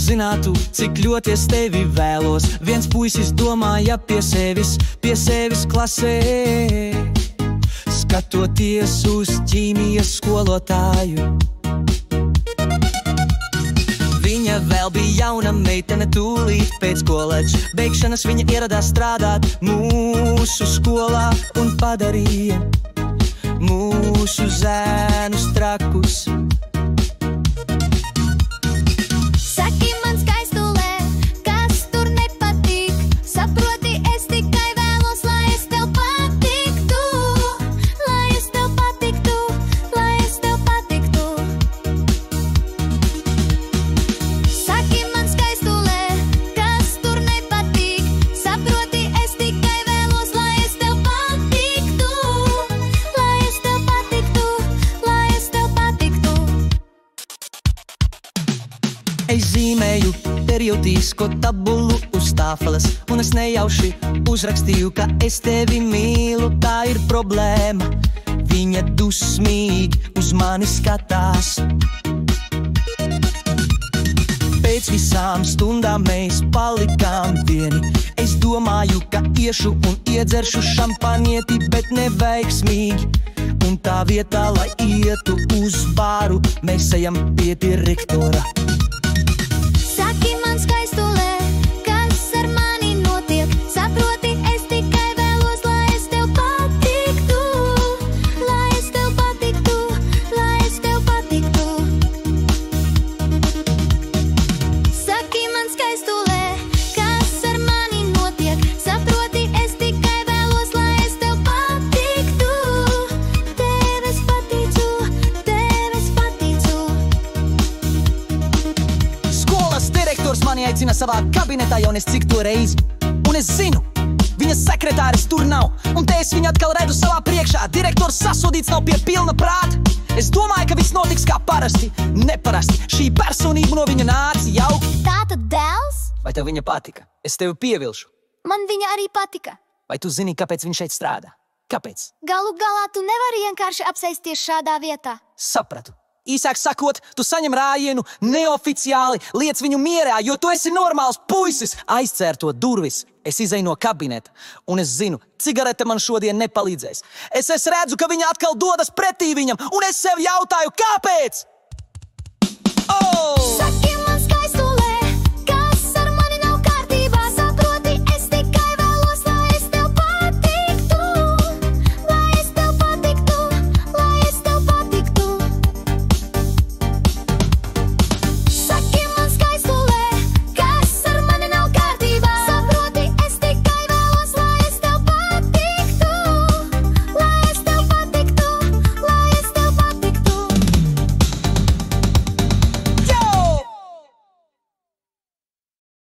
Zinātu, cik ļoti es tevi vēlos. Viens puisis domāja pie sevis klasē, skatoties uz ķīmijas skolotāju. Viņa vēl bija jauna meitene, tūlīt pēc koledža beigšanas viņa ieradās strādāt mūsu skolā un padarīja mūsu zēnus trakus. Saki man skaistulē, kas tur nepatīk, saproti, es tikai vēlos, lai es tev patiktu, lai es tev patiktu, lai es tev patiktu. Saki man skaistulē, kas tur nepatīk, saproti, es tikai vēlos, lai es tev patiktu, lai es tev patiktu, lai es tev patiktu. Es zīmēju periodisko tabulu uz tāfeles, un es nejauši uzrakstīju, ka es tevi mīlu, tā ir problēma. Viņa dusmīgi uz mani skatās. Pēc visām stundām mēs palikām vieni. Es domāju, ka iešu un iedzeršu šampanieti, bet neveiksmīgi. Un tā vietā, lai ietu uz bāru, mēs ejam pie direktora. Saki man skaistulē, kas ar mani notiek, saproti, es tikai vēlos, lai es tev patiktu, lai es tev patiktu, lai es tev patiktu. Saki man skaistulē, kas ar mani notiek, saproti, es tikai vēlos, lai es tev patiktu, tev es paticu, tev es paticu. Skolas direktors mani aicina savā kabinetā jau nes cik to reizi. Un es zinu, viņas sekretāris tur nav. Un te es viņu atkal redzu savā priekšā. Direktors sasodīts nav pie pilna prāta. Es domāju, ka viss notiks kā parasti. Neparasti. Šī personība no viņa nāca jauki. Tātad dēls? Vai tev viņa patika? Es tevi pievilšu. Man viņa arī patika. Vai tu zini, kāpēc viņš šeit strādā? Kāpēc? Galu galā tu nevari vienkārši apsēsties šādā vietā. Sapratu. Īsāk sakot, tu saņem rājienu neoficiāli, liec viņu mierā, jo tu esi normāls puisis. Aizcērto durvis. Es izeju no kabineta, un es zinu, cigarete man šodien nepalīdzēs. Es redzu, ka viņa atkal dodas pretī viņam, un es sev jautāju, kāpēc?